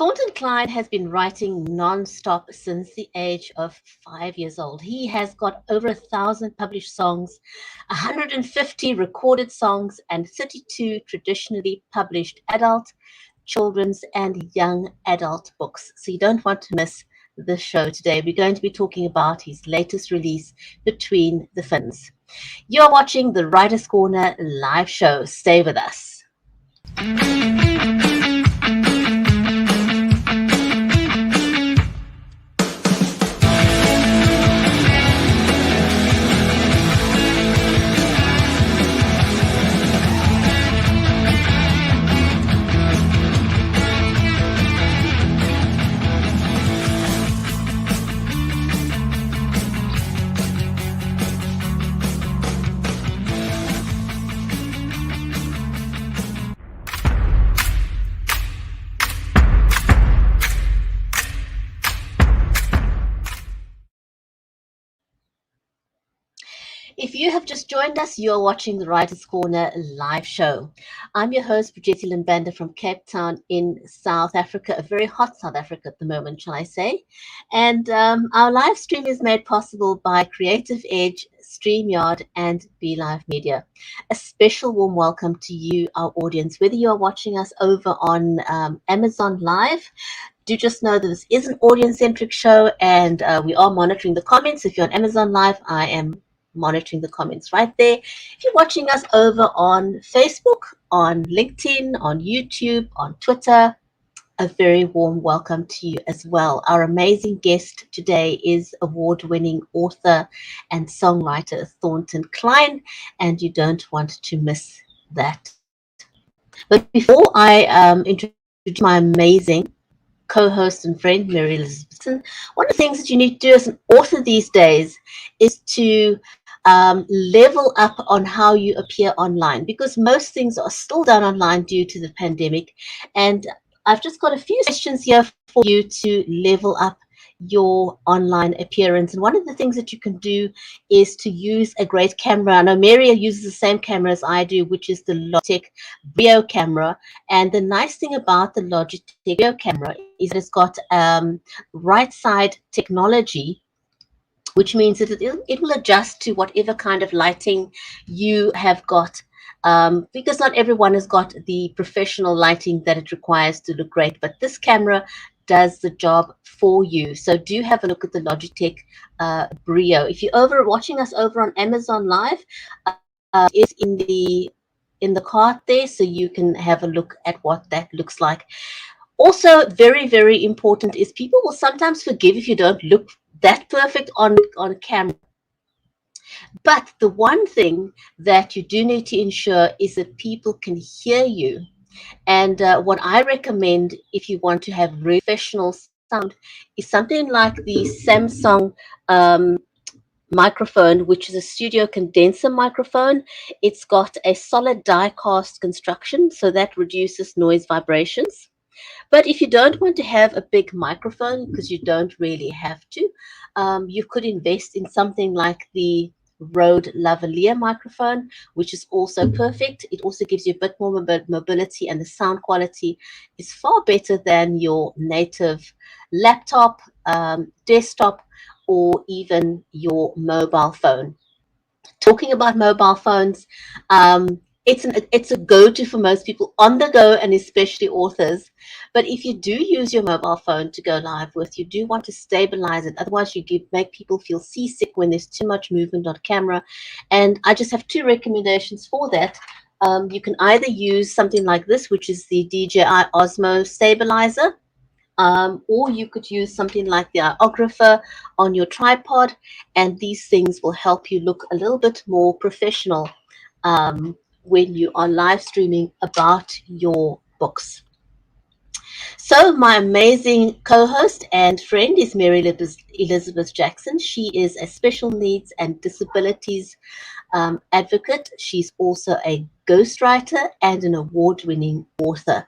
Thornton Cline has been writing non-stop since the age of 5 years old. He has got over 1,000 published songs, 150 recorded songs, and 32 traditionally published adult, children's, and young adult books. So you don't want to miss the show today. We're going to be talking about his latest release, Between the Fins. You're watching the Writer's Corner live show. Stay with us. If you have just joined us, you're watching the Writer's Corner live show. I'm your host, Bridget Limbanda from Cape Town in South Africa, a very hot South Africa at the moment, shall I say. And our live stream is made possible by Creative Edge, StreamYard, and BeLive Media. A special warm welcome to you, our audience, whether you are watching us over on Amazon Live. Do just know that this is an audience-centric show, and we are monitoring the comments. If you're on Amazon Live, I am monitoring the comments right there. If you're watching us over on Facebook, on LinkedIn, on YouTube, on Twitter, a very warm welcome to you as well. Our amazing guest today is award-winning author and songwriter Thornton Cline, and you don't want to miss that. But before I introduce my amazing co-host and friend, Mary Elizabeth, one of the things that you need to do as an author these days is to level up on how you appear online, because most things are still done online due to the pandemic. And I've just got a few questions here for you to level up your online appearance. And one of the things that you can do is to use a great camera. I know Mary uses the same camera as I do, which is the Logitech Brio camera. And the nice thing about the Logitech Brio camera is that it's got right side technology, which means that it will adjust to whatever kind of lighting you have got, because not everyone has got the professional lighting that it requires to look great, but this camera does the job for you. So do have a look at the Logitech Brio. If you're watching us over on Amazon Live, it's in the cart there, so you can have a look at what that looks like. Also, very, very important is people will sometimes forgive if you don't look that perfect on camera. But the one thing that you do need to ensure is that people can hear you. And what I recommend if you want to have really professional sound is something like the Samsung microphone, which is a studio condenser microphone. It's got a solid die cast construction, so that reduces noise vibrations. But if you don't want to have a big microphone, because you don't really have to, you could invest in something like the Rode lavalier microphone, which is also perfect. It also gives you a bit more mobility, and the sound quality is far better than your native laptop, desktop, or even your mobile phone. Talking about mobile phones, it's a go-to for most people on the go, and especially authors. But if you do use your mobile phone to go live with, you do want to stabilize it. Otherwise, you make people feel seasick when there's too much movement on camera. And I just have two recommendations for that. You can either use something like this, which is the DJI Osmo Stabilizer, or you could use something like the iographer on your tripod, and these things will help you look a little bit more professional when you are live streaming about your books. So my amazing co-host and friend is Mary Elizabeth Jackson. She is a special needs and disabilities advocate. She's also a ghostwriter and an award-winning author.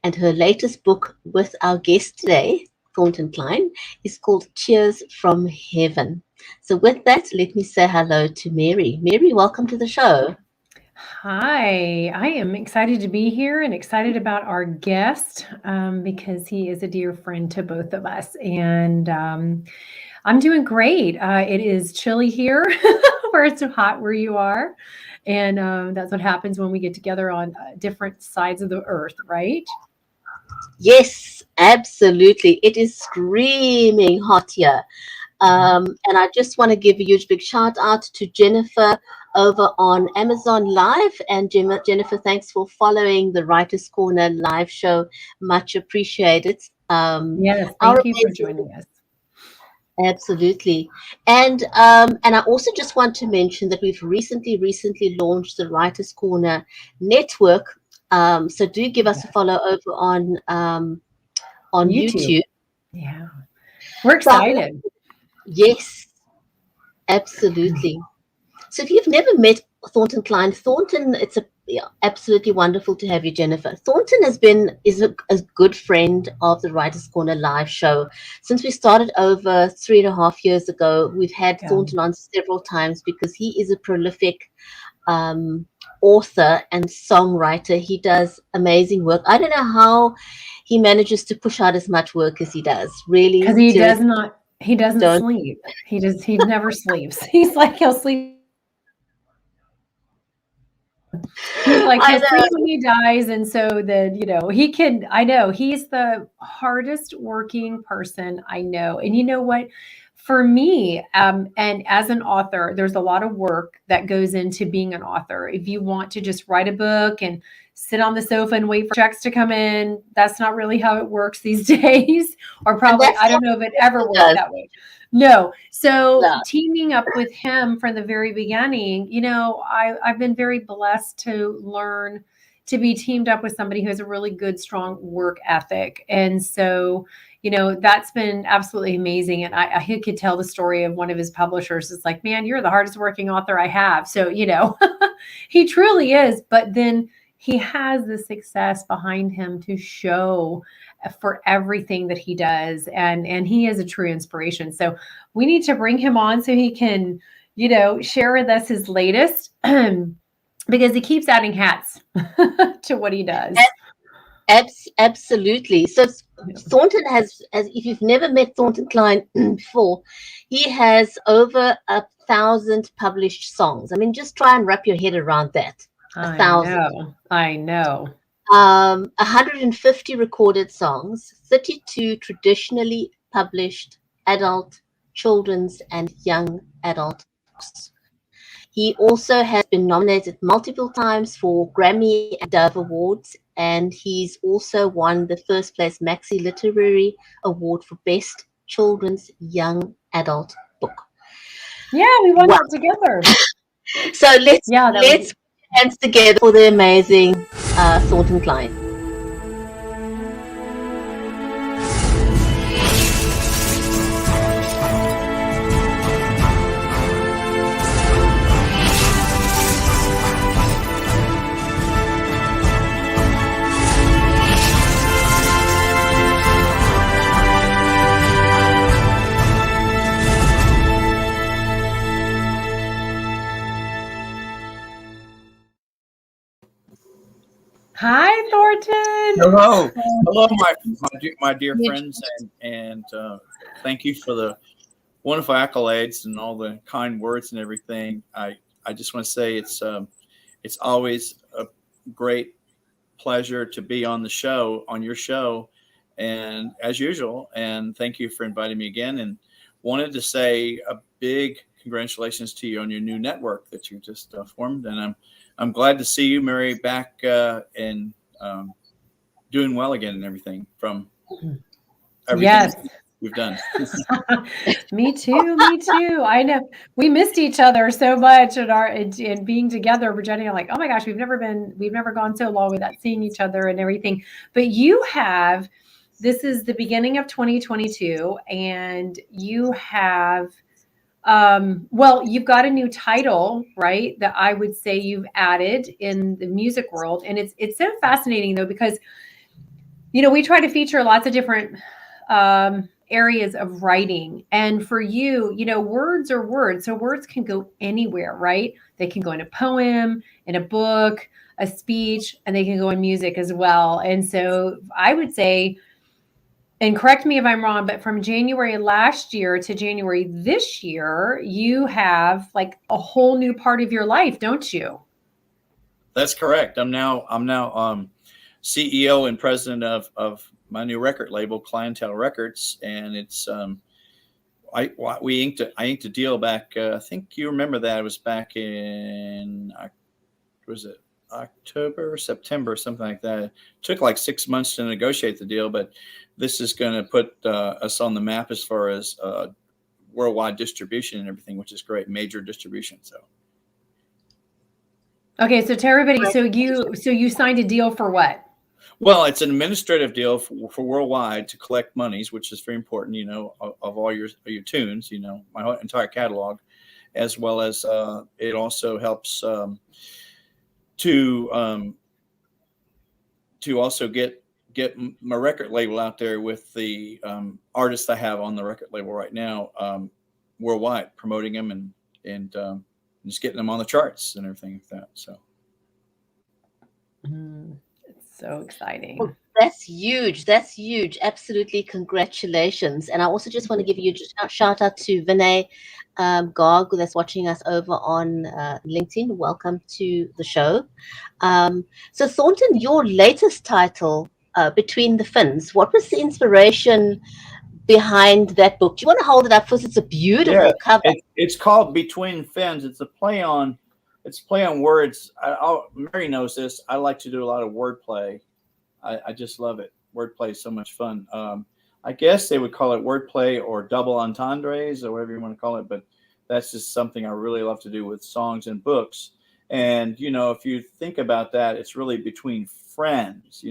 And her latest book with our guest today, Thornton Cline, is called Tears from Heaven. So with that, let me say hello to Mary. Mary, welcome to the show. Hi, I am excited to be here and excited about our guest because he is a dear friend to both of us. And I'm doing great. It is chilly here where it's hot where you are. And that's what happens when we get together on different sides of the earth, right? Yes, absolutely. It is screaming hot here. Mhm. And I just want to give a huge big shout out to Jennifer over on Amazon Live. And Jennifer, thanks for following the Writers Corner live show. Much appreciated. Yes, Our thank you for amazing, joining us. absolutely. And I also just want to mention that we've recently launched the Writers Corner network. So do give us a Yeah. follow over on YouTube. YouTube. Yeah. We're So excited. yes, absolutely. So if you've never met Thornton Cline, Thornton, it's absolutely wonderful to have you, Jennifer. Thornton is a good friend of the Writers Corner live show. Since we started over 3.5 years ago, we've had Yeah. Thornton on several times because he is a prolific um, author and songwriter. He does amazing work. I don't know how he manages to push out as much work as he does. Because Really, he does seriously, not, he doesn't don't. sleep. He never sleeps. He's like, he'll sleep when he dies. He's like, I he'll sleep know. when he dies. And so then, he can, I know he's the hardest working person I know. And you know what? For me, and as an author, there's a lot of work that goes into being an author. If you want to just write a book and sit on the sofa and wait for checks to come in, that's not really how it works these days. Or And probably, that's I what don't know if it ever Thornton worked does. that way. No. So No. teaming up with him from the very beginning, I've been very blessed to learn to be teamed up with somebody who has a really good, strong work ethic. And so, that's been absolutely amazing. And I could tell the story of one of his publishers. It's like, man, you're the hardest working author I have. So, he truly is. But then he has the success behind him to show for everything that he does, and he is a true inspiration. So we need to bring him on so he can share with us his latest because he keeps adding hats to what he does. Absolutely. So Thornton has, if you've never met Thornton Klein before, he has over 1,000 published songs. I mean, just try and wrap your head around that. A I thousand. know, I know. 150 recorded songs, 32 traditionally published adult, children's, and young adult books. He also has been nominated multiple times for Grammy and Dove Awards, and he's also won the first place Maxi Literary Award for Best Children's Young Adult Book. Yeah, we won Wow! that together. So let's Yeah, that was let's put hands together for the amazing Thornton Klein. hi, Thornton. Hello, hello, my dear friends, and thank you for the wonderful accolades and all the kind words and everything. I just want to say it's always a great pleasure to be on the show, on your show, and as usual. And thank you for inviting me again. And wanted to say a big congratulations to you on your new network that you just formed. And I'm glad to see you, Mary, back and doing well again and everything from everything Yes. we've done. Me too. Me too. I know we missed each other so much in being together. Virginia, like, oh my gosh, we've never gone so long without seeing each other and everything. But this is the beginning of 2022, and you have, well, you've got a new title, right? That I would say you've added in the music world, and it's so fascinating though because we try to feature lots of different areas of writing. And for you, words are words. So words can go anywhere, right? They can go in a poem, in a book, a speech, and they can go in music as well. And so I would say, and correct me if I'm wrong, but from January last year to January this year, you have like a whole new part of your life, don't you? That's correct. I'm now CEO and president of my new record label, Clientele Records, and it's I inked a deal back. I think you remember that it was back in was it October, September, something like that. It took like 6 months to negotiate the deal, but this is going to put us on the map as far as worldwide distribution and everything, which is great, major distribution. So. Okay, so tell everybody. So you signed a deal for what? Well, it's an administrative deal for worldwide to collect monies, which is very important, of all your tunes, my whole entire catalog, as well as it also helps to also get my record label out there with the artists I have on the record label right now, worldwide, promoting them and just getting them on the charts and everything like that. So. It's so exciting. Well, that's huge. That's huge. Absolutely. Congratulations. And I also just want to give you a shout out to Vinay Garg, that's watching us over on LinkedIn. Welcome to the show. So Thornton, your latest title, Between the Fins, what was the inspiration behind that book? Do you want to hold it up? Because it's a beautiful cover. It's called Between Fins. It's a play on words. Mary knows this. I like to do a lot of wordplay. I just love it. Wordplay is so much fun. I guess they would call it wordplay or double entendres or whatever you want to call it, but that's just something I really love to do with songs and books. And, if you think about that, it's really between friends,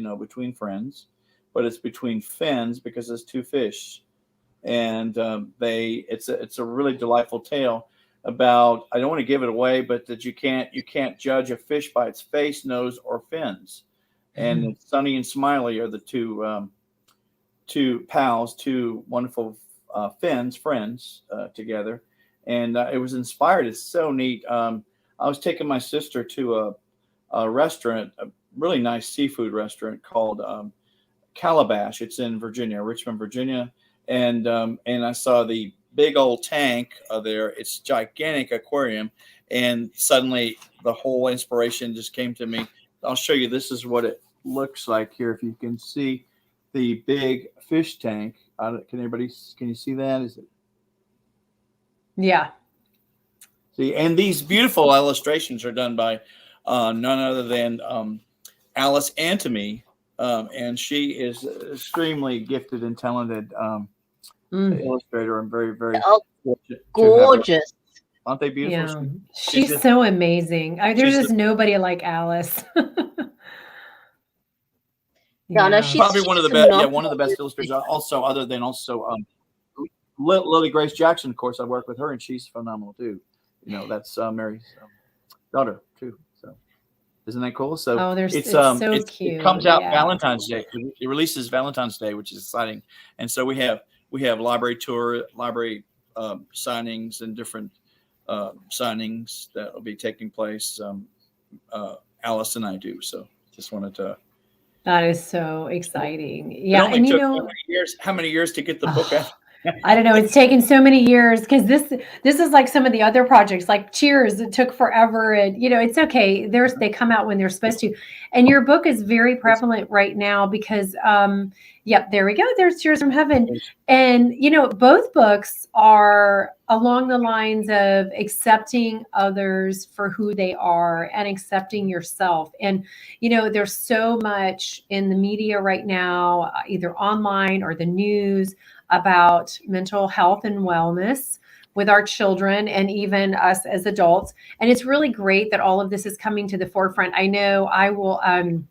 but it's between fins because there's two fish. And it's a really delightful tale about, I don't want to give it away, but that you can't judge a fish by its face, nose, or fins. And Sunny and Smiley are the two pals, two wonderful friends together. And it was inspired. It's so neat. I was taking my sister to a restaurant, a really nice seafood restaurant called Calabash. It's in Virginia, Richmond, Virginia. And I saw the big old tank there. It's gigantic aquarium. And suddenly the whole inspiration just came to me. I'll show you. This is what it looks like here. If you can see the big fish tank. Can you see that? Is it? Yeah. See, and these beautiful illustrations are done by none other than Alice Antony. And she is extremely gifted and talented illustrator. I'm very, very fortunate. Gorgeous. Aren't they beautiful? Yeah. She's so amazing. There's just nobody like Alice. Yeah, no, she's probably one of the best. Yeah, one of the best illustrators. Also, Lily Grace Jackson. Of course, I work with her, and she's phenomenal too. That's Mary's daughter too. So, isn't that cool? So, it's so cute. It comes out Valentine's Day. It releases Valentine's Day, which is exciting. And so we have library signings and different signings that will be taking place. Alice and I do. So, just wanted to. That is so exciting. Yeah. It only took how many years to get the book out? I don't know. It's taken so many years because this is like some of the other projects, like Cheers. It took forever, and it's okay. They come out when they're supposed to. And your book is very prevalent right now because, there we go. There's Cheers from Heaven, and both books are along the lines of accepting others for who they are and accepting yourself. And there's so much in the media right now, either online or the news, about mental health and wellness with our children and even us as adults. And it's really great that all of this is coming to the forefront. I know I will, I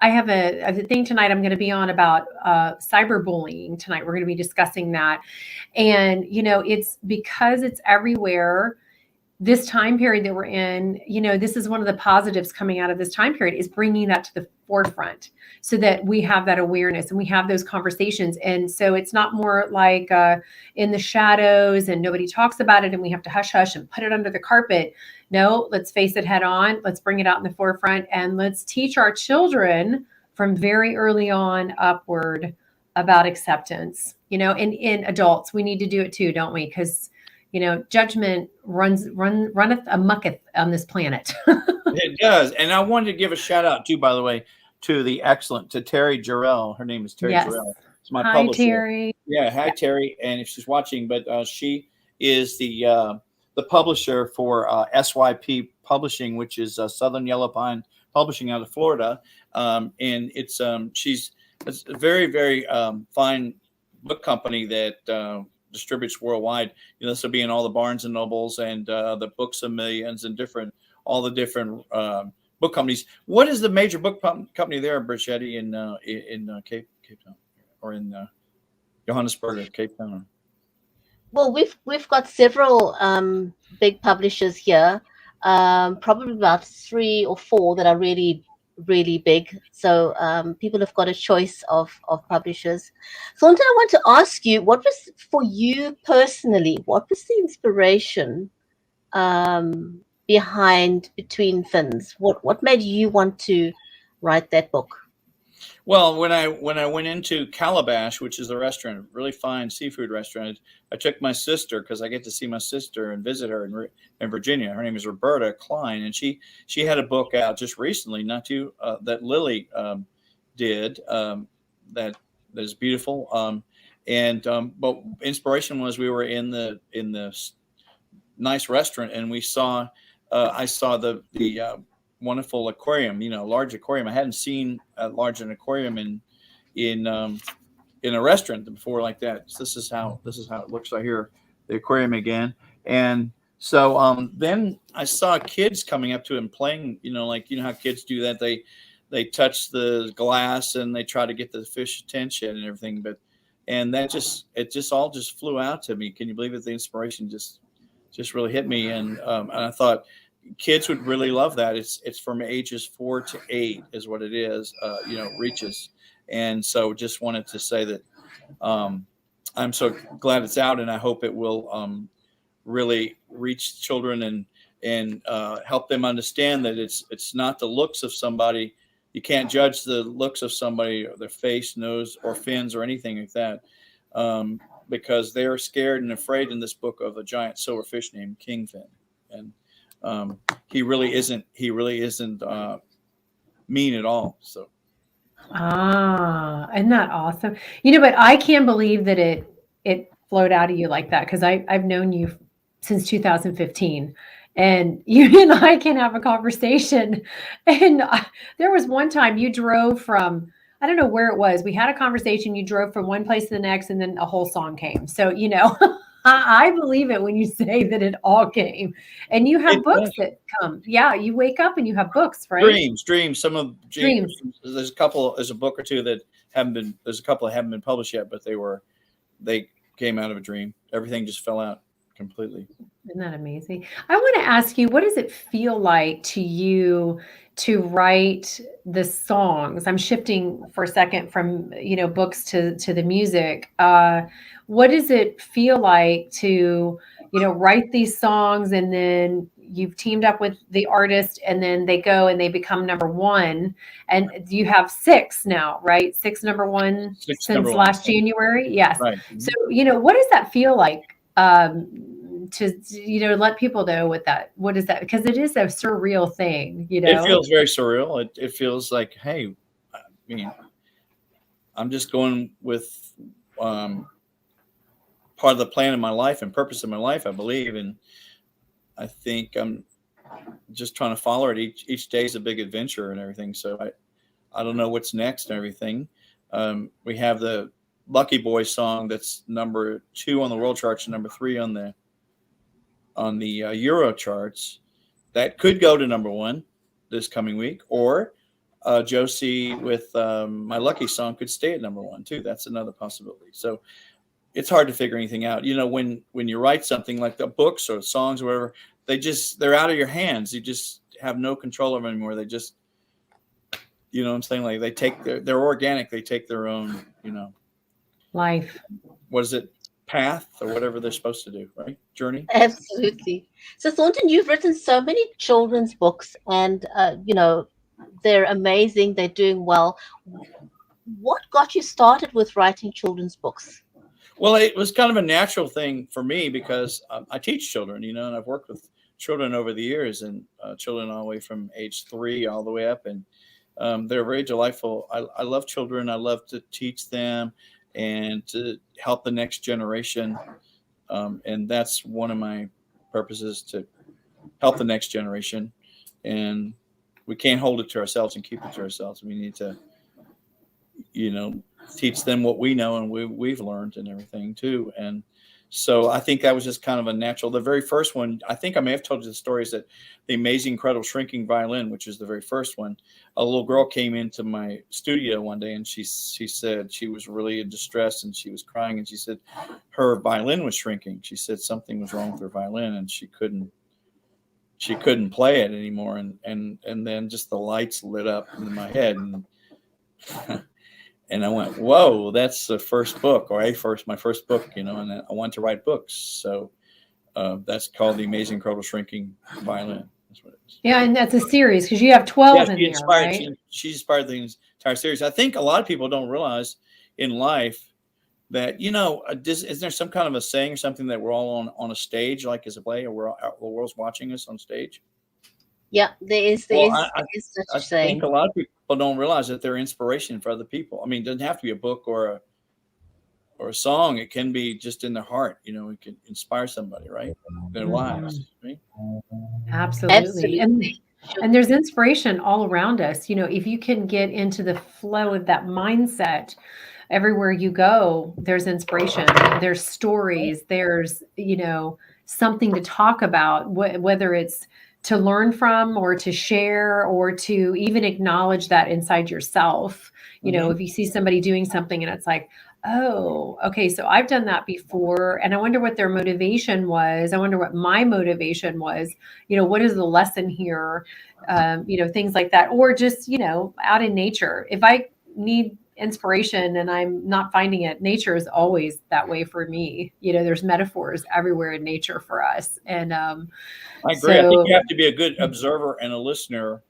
have a thing tonight I'm going to be on about cyberbullying tonight. We're going to be discussing that. And, it's because it's everywhere. this time period that we're in, this is one of the positives coming out of this time period, is bringing that to the forefront so that we have that awareness and we have those conversations. And so it's not more like in the shadows and nobody talks about it and we have to hush hush and put it under the carpet. No, let's face it head on. Let's bring it out in the forefront, and let's teach our children from very early on upward about acceptance. And in adults, we need to do it too, don't we? Because judgment runneth amucketh on this planet. It does. And I wanted to give a shout out too, by the way, to Terry Jarrell. Her name is Terry Jarrell. It's my publisher. Terry. Yeah. Hi, Terry. And if she's watching, but she is the publisher for SYP Publishing, which is Southern Yellow Pine Publishing out of Florida. And it's a very, very fine book company that distributes worldwide. This will be in all the Barnes and Nobles and the Books of Millions and all the different book companies. What is the major book company there, Brichetti, in Cape Town or in Johannesburg or Cape Town? Well, we've got several big publishers here, probably about 3 or 4 that are really, really big. So people have got a choice of publishers. Thornton, I want to ask you, what was, for you personally, what was the inspiration behind Between Fins? What made you want to write that book? Well, when I went into Calabash, which is a restaurant, really fine seafood restaurant, I took my sister, because I get to see my sister and visit her in Virginia. Her name is Roberta Klein, and she had a book out just recently, that Lily did, that is beautiful. But inspiration was, we were in the nice restaurant, and I saw the wonderful aquarium, large aquarium. I hadn't seen a large aquarium in a restaurant before like that. So this is how it looks right here, the aquarium again. And so then I saw kids coming up to him playing, how kids do that. They touch the glass and they try to get the fish attention and everything. And it all flew out to me. Can you believe it? The inspiration just really hit me. And I thought, kids would really love that. It's from ages 4 to 8 is what it is, reaches. And so just wanted to say that I'm so glad it's out, and I hope it will really reach children and help them understand that it's not the looks of somebody. You can't judge the looks of somebody, or their face, nose, or fins, or anything like that, because they are scared and afraid in this book of a giant silverfish named Kingfin. And he really isn't mean at all. So isn't that awesome? But I can't believe that it flowed out of you like that, because I've known you since 2015, and you and I can have a conversation. And there was one time you drove from, I don't know where it was, we had a conversation, you drove from one place to the next, and then a whole song came. So I believe it when you say that it all came. And you have books that come. Yeah, you wake up and you have books, right? Dreams. Some of dreams. There's a book or two that there's a couple that haven't been published yet, but they came out of a dream. Everything just fell out completely. Isn't that amazing? I want to ask you, what does it feel like to you to write the songs? I'm shifting for a second from, books to the music. What does it feel like to, write these songs, and then you've teamed up with the artist, and then they go and they become number one, and you have 6 now, right? 6 number one since last January. Yes. Right. So, what does that feel like? To let people know what is that? Because it is a surreal thing, It feels very surreal. It feels like, hey, I mean, I'm just going with part of the plan of my life and purpose of my life, I believe, and I think I'm just trying to follow it. Each day is a big adventure and everything. So I don't know what's next and everything. We have the Lucky Boy song that's number 2 on the world charts and number 3 on the Euro charts. That could go to number 1 this coming week, or Josie with My Lucky Song could stay at number 1 too. That's another possibility. So it's hard to figure anything out. When you write something like the books or songs or whatever, they're out of your hands. You just have no control of them anymore. They just, you know what I'm saying? Like they take they're organic. They take their own, Life. what is it? Path or whatever they're supposed to do, right? Journey. Absolutely. So, Thornton, you've written so many children's books, and they're amazing. They're doing well. What got you started with writing children's books? Well, it was kind of a natural thing for me because I teach children, and I've worked with children over the years, and children all the way from age 3 all the way up, and they're very delightful. I love children. I love to teach them and to help the next generation, and that's one of my purposes, to help the next generation. And we can't hold it to ourselves and keep it to ourselves. We need to, teach them what we know and we've learned and everything too. And so I think that was just kind of a natural. The very first one, I think I may have told you the story, is that The Amazing, Incredible Shrinking Violin, which is the very first one. A little girl came into my studio one day, and she said she was really in distress and she was crying, and she said her violin was shrinking. She said something was wrong with her violin and she couldn't play it anymore. And then just the lights lit up in my head, and and I went, whoa, that's the first book, or my first book, and I wanted to write books. So that's called The Amazing, Incredible Shrinking Violin. That's what it is. Yeah, and that's a series because you have 12 in there, right? She inspired the entire series. I think a lot of people don't realize in life that, is there some kind of a saying or something that we're all on a stage, like as a play, or the world's watching us on stage? Yeah, there is such a saying. I think a lot of people don't realize that they're inspiration for other people. I mean, it doesn't have to be a book or a song. It can be just in their heart. It can inspire somebody, right? Their lives, right? Absolutely. And there's inspiration all around us. If you can get into the flow of that mindset, everywhere you go, there's inspiration, there's stories, there's, something to talk about, whether it's to learn from or to share or to even acknowledge that inside yourself. If you see somebody doing something and it's like, oh, okay, so I've done that before, and I wonder what their motivation was. I wonder what my motivation was. What is the lesson here? Things like that. Or just, out in nature. If I need inspiration and I'm not finding it, nature is always that way for me. There's metaphors everywhere in nature for us. And I agree. I think you have to be a good observer and a listener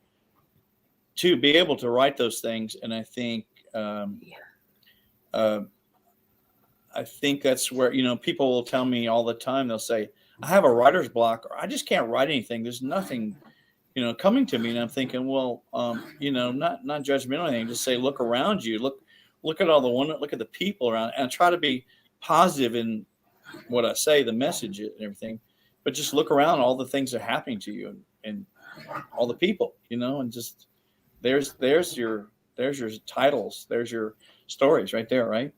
to be able to write those things. And I think I think that's where, people will tell me all the time, they'll say, I have a writer's block, or I just can't write anything. There's nothing, coming to me. And I'm thinking, well, not judgmental or anything. Just say, look around you, look at look at the people around, and try to be positive in what I say, the message and everything, but just look around, all the things that are happening to you and all the people, and just, there's your titles, there's your stories right there. Right.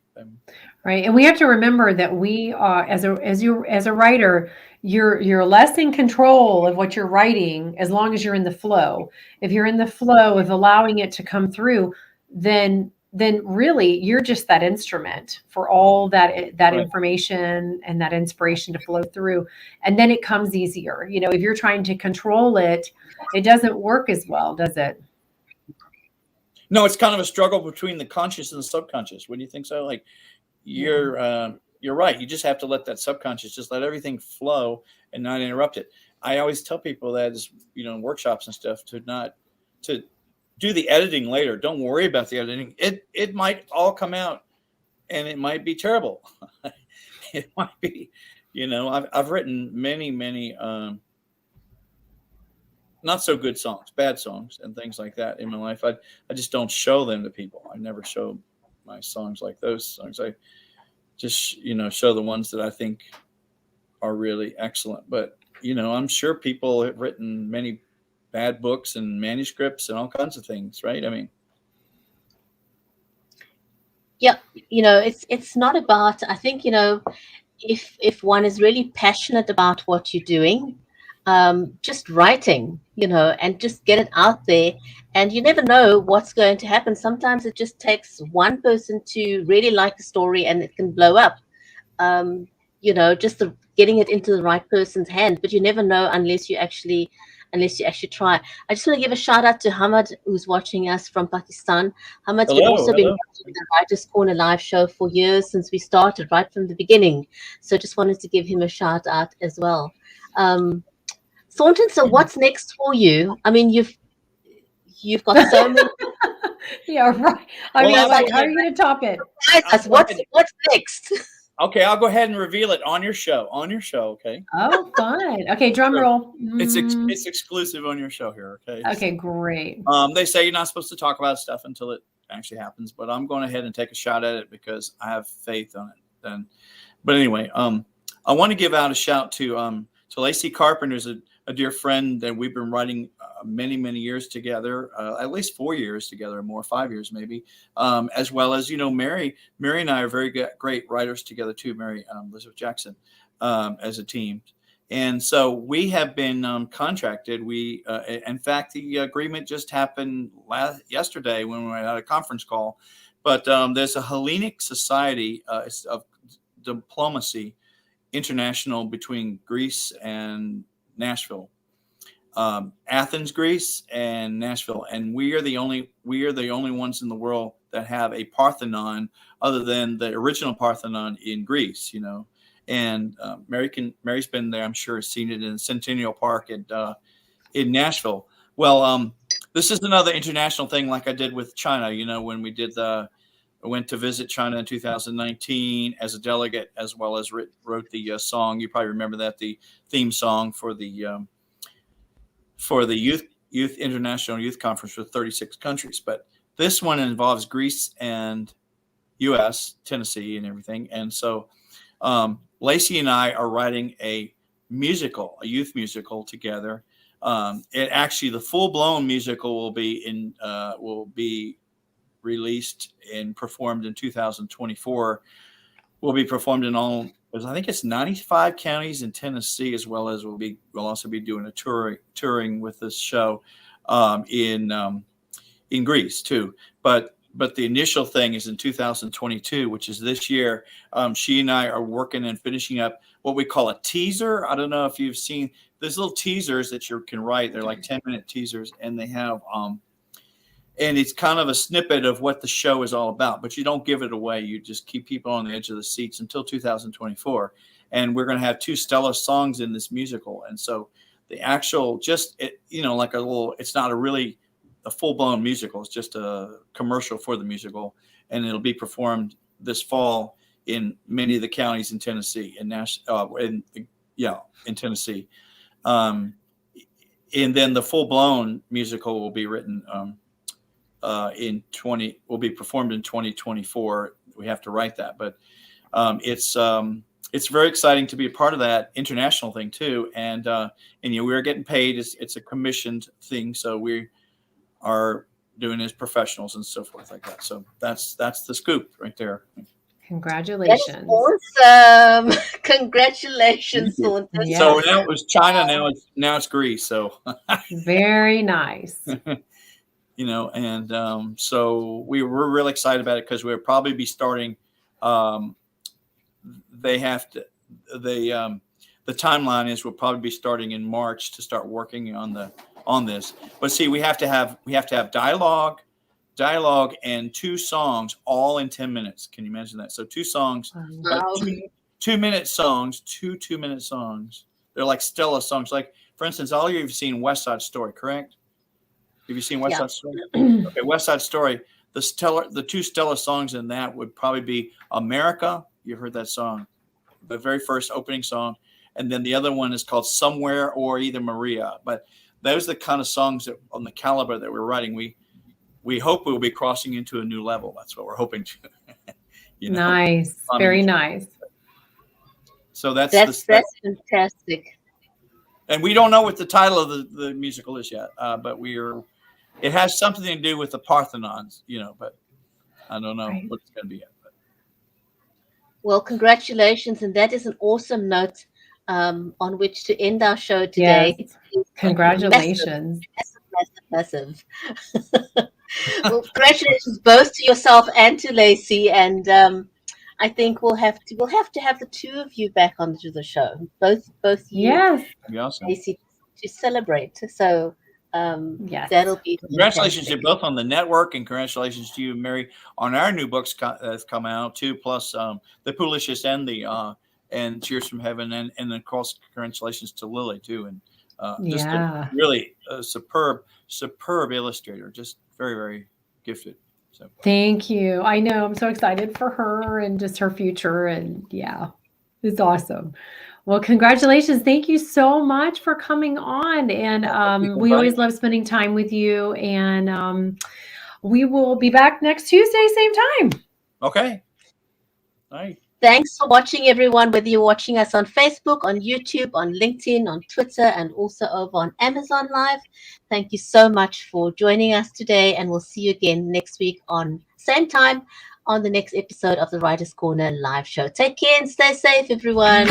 Right. And we have to remember that we are, as a writer, you're less in control of what you're writing as long as you're in the flow. If you're in the flow of allowing it to come through, then really you're just that instrument for all that right. Information and that inspiration to flow through. And then it comes easier. If you're trying to control it, it doesn't work as well, does it? No, it's kind of a struggle between the conscious and the subconscious. Wouldn't you think so? Like you're right. You just have to let that subconscious, just let everything flow and not interrupt it. I always tell people that is, in workshops and stuff, to do the editing later. Don't worry about the editing. It might all come out and it might be terrible. It might be, I've written many, not so good songs, bad songs and things like that in my life. I just don't show them to people. I never show my songs like those songs. I just, show the ones that I think are really excellent. But, I'm sure people have written many bad books and manuscripts and all kinds of things, right? I mean. Yeah, it's not about, I think, if one is really passionate about what you're doing, just writing, and just get it out there, and you never know what's going to happen. Sometimes it just takes one person to really like the story and it can blow up. just getting it into the right person's hand. But you never know unless you actually try. I just want to give a shout out to Hamad, who's watching us from Pakistan. Hamad's been Hello, also been hello. watching the Writers Corner live show for years, since we started, right from the beginning. So just wanted to give him a shout out as well. Thornton, so what's next for you? I mean, you've got so many. Yeah, right. I Well, mean, I'll like, go how are ahead. you going to top it? I'll go What's ahead. what's next? Okay, I'll go ahead and reveal it on your show. On your show, okay? Oh, fun. Okay, drum So roll. it's exclusive on your show here, okay? Okay, great. They say you're not supposed to talk about stuff until it actually happens, but I'm going ahead and take a shot at it because I have faith on it. Then, but anyway, I want to give out a shout to Lacey Carpenter, who's a dear friend that we've been writing many years together, at least 4 years together, or more, 5 years maybe, as well as Mary. Mary and I are very great writers together too. Mary Elizabeth Jackson, as a team. And so we have been contracted. In fact, the agreement just happened yesterday when we had a conference call. But there's a Hellenic Society of Diplomacy International between Greece and Nashville, Athens, Greece, and Nashville, and we are the only ones in the world that have a Parthenon other than the original Parthenon in Greece. And Mary's been there, I'm sure, seen it in Centennial Park in Nashville. Well, this is another international thing, like I did with China. When I went to visit China in 2019 as a delegate, as well as wrote the song. You probably remember that, the theme song for the Youth International Youth Conference with 36 countries. But this one involves Greece and U.S., Tennessee, and everything. And so Lacey and I are writing a youth musical together. The full-blown musical will be released and performed in 2024. Will be performed in all, I think it's 95 counties in Tennessee, as well as we'll also be doing a touring with this show in Greece too. But the initial thing is in 2022, which is this year. She and I are working and finishing up what we call a teaser. I don't know if you've seen, there's little teasers that you can write. They're like 10-minute teasers, and they have and it's kind of a snippet of what the show is all about, but you don't give it away. You just keep people on the edge of the seats until 2024. And we're going to have 2 stellar songs in this musical. And so the actual, like it's not a full-blown musical. It's just a commercial for the musical. And it'll be performed this fall in many of the counties in Tennessee, in Tennessee. And then the full-blown musical will be written will be performed in 2024. We have to write that, but it's very exciting to be a part of that international thing too. And we're getting paid. It's a commissioned thing, so we are doing it as professionals and so forth like that. So that's the scoop right there. Congratulations. Awesome. Congratulations, Thornton. Yes. So now it was China, now it's Greece. So very nice. So we're really excited about it because we'll probably be starting. The timeline is we'll probably be starting in March to start working on this. But see, we have to have dialogue, and 2 songs all in 10 minutes. Can you imagine that? So 2 songs, Wow. 2-minute songs, 2-2-minute songs. They're like stellar songs. Like, for instance, all of you have seen West Side Story, correct? Have you seen West Side Story? Okay, West Side Story. The 2 stellar songs in that would probably be America. You heard that song, the very first opening song, and then the other one is called Somewhere or either Maria. But those are the kind of songs that on the caliber that we're writing. We hope we'll be crossing into a new level. That's what we're hoping to. Nice, very nice. So that's fantastic. And we don't know what the title of the musical is yet, but it has something to do with the Parthenons, but I don't know what it's going to be yet. But. Well, congratulations. And that is an awesome note on which to end our show today. Yes. Congratulations. Massive. Well, congratulations both to yourself and to Lacey. And I think we'll have to have the two of you back onto the show, both you Yes. That'd be awesome. Stacey, to celebrate. So Yes. that'll be Congratulations to fantastic. you both on the network, and congratulations to you, Mary, on our new books that's come out too. Plus, the Poolicious and the and Cheers from Heaven, and of course, congratulations to Lily too, and just a really superb illustrator, just very, very gifted. So Thank you. I know. I'm so excited for her and just her future. And yeah, it's awesome. Well, congratulations. Thank you so much for coming on. And we always love spending time with you. And we will be back next Tuesday, same time. Okay. All right. Thanks for watching, everyone, whether you're watching us on Facebook, on YouTube, on LinkedIn, on Twitter, and also over on Amazon Live. Thank you so much for joining us today, and we'll see you again next week on same time on the next episode of the Writer's Corner live show. Take care and stay safe, everyone.